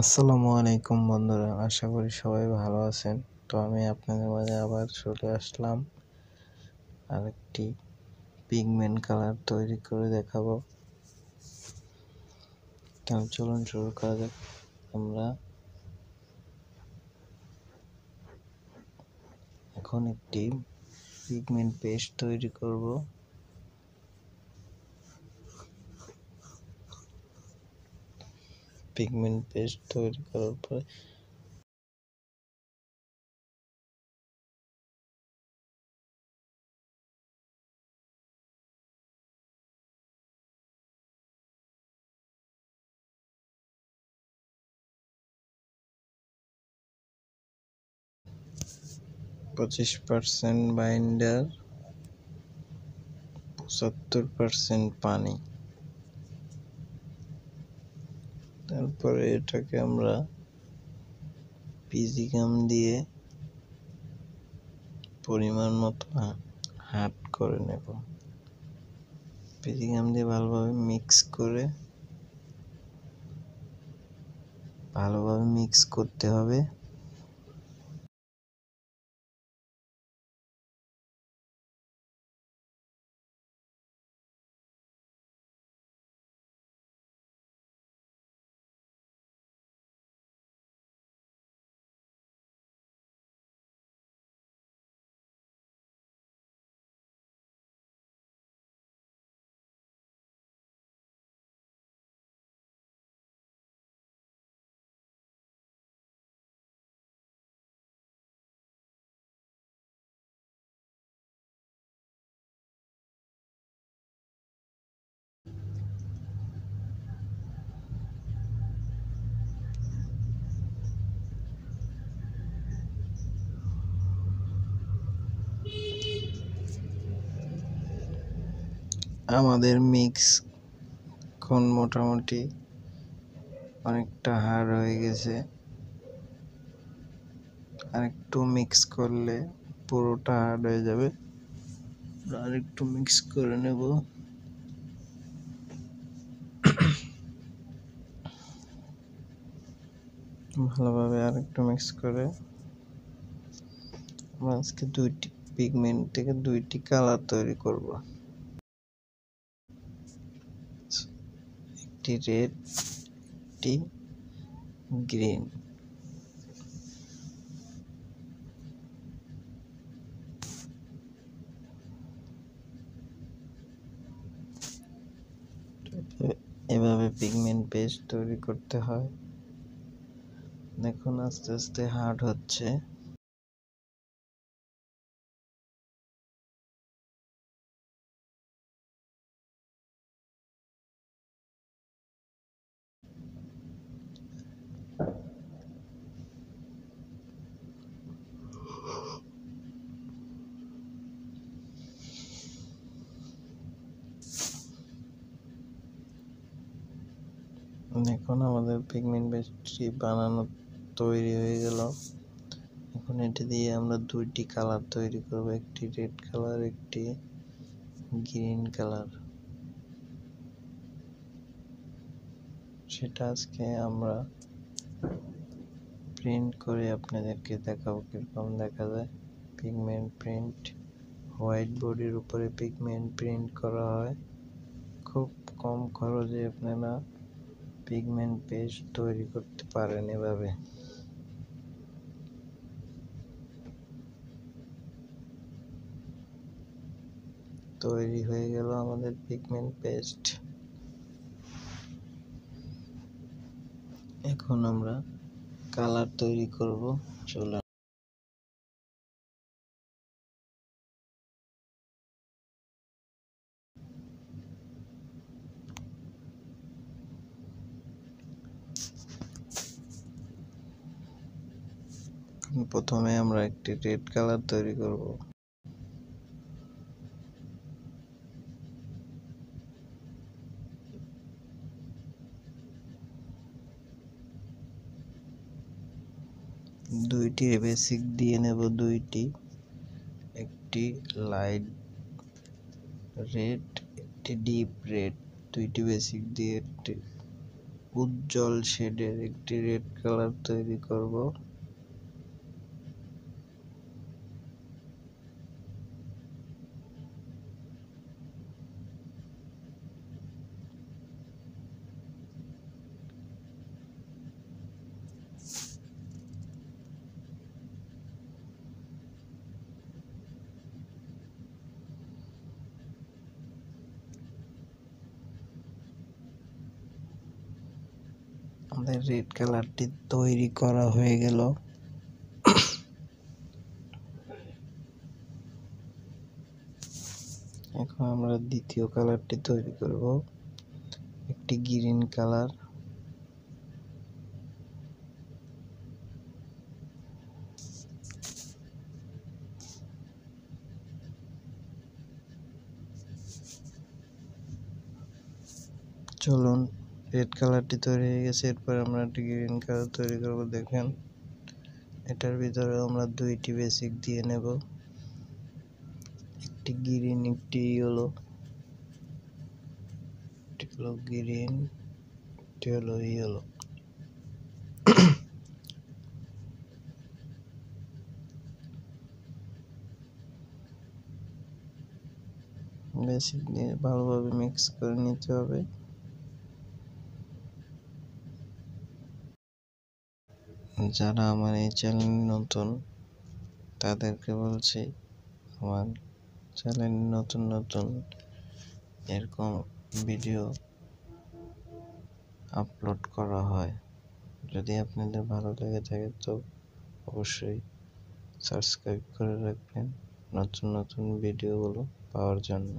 আসসালামু আলাইকুম বন্ধুরা, আশা করি সবাই ভালো আছেন। তো আমি আপনাদের মাঝে আবার চলে আসলাম আরেকটি পিগমেন্ট কালার তৈরি করে দেখাবো। তাহলে চলুন শুরু করা যাক। আমরা এখন একটি পিগমেন্ট পেস্ট তৈরি করব। পিগমেন্ট পেস্ট তৈরি করার পরে 25% বাইন্ডার, 75% পানি। তারপরে এটাকে আমরা পিজি গাম দিয়ে পরিমাণ মতো হাট করে নেব। পিজি গাম দিয়ে ভালোভাবে মিক্স করতে হবে। আমাদের মিক্স এখন মোটামুটি অনেকটা হার্ড হয়ে গেছে। আর একটু মিক্স করলে পুরোটা হার্ড হয়ে যাবে। আর একটু মিক্স করে নেব। ভালোভাবে আর একটু মিক্স করে আমরা আজকে দুইটি পিগমেন্ট থেকে দুইটি কালার তৈরি করব। একটি রেড, একটি গ্রিন। এভাবে পিগমেন্ট পেস্ট তৈরি করতে হয়। দেখুন আস্তে আস্তে হার্ড হচ্ছে। এখন আমাদের পিগমেন্ট পেস্টটি বানানো তৈরি হয়ে গেল। এখন এটি দিয়ে আমরা দুইটি কালার তৈরি করব, একটি রেড কালার, একটি গ্রিন কালার। সেটা আজকে আমরা প্রিন্ট করে আপনাদেরকে দেখাবো কিরকম দেখা যায়। পিগমেন্ট প্রিন্ট, হোয়াইট বডির উপরে পিগমেন্ট প্রিন্ট করা হয়। খুব কম খরচে আপনারা পিগমেন্ট পেস্ট তৈরি করতে পারেন এভাবে। তৈরি হয়ে গেল আমাদের পিগমেন্ট পেস্ট। এখন আমরা কালার তৈরি করব। চলুন প্রথমে আমরা একটি রেড কালার তৈরি করব। দুইটি বেসিক দিয়ে নেব, দুইটি, একটি লাইট রেড, একটি ডিপ রেড। দুইটি বেসিক দিয়ে উজ্জ্বল শেডের একটি রেড কালার তৈরি করব। আমাদের রেড কালারটি তৈরি করা হয়ে গেল। এখন আমরা দ্বিতীয় কালারটি তৈরি করব, একটি গ্রিন কালার। চলুন, রেড কালারটি তৈরি হয়ে গেছে, এরপর আমরা একটি গ্রিন কালার তৈরি করব। দেখেন, এটার ভিতরে আমরা দুইটি বেসিক দিয়ে নেব, একটি গ্রিন একটি ইয়েলো। একটি হলো গ্রিন, একটি হলো ইয়েলো। বেসিক দিয়ে ভালোভাবে মিক্স করে নিতে হবে। যারা আমার এই চ্যানেল নতুন, তাদেরকে বলছি, আমার চ্যানেল নতুন নতুন এরকম ভিডিও আপলোড করা হয়। যদি আপনাদের ভালো লেগে থাকে তো অবশ্যই সাবস্ক্রাইব করে রাখবেন নতুন নতুন ভিডিওগুলো পাওয়ার জন্য।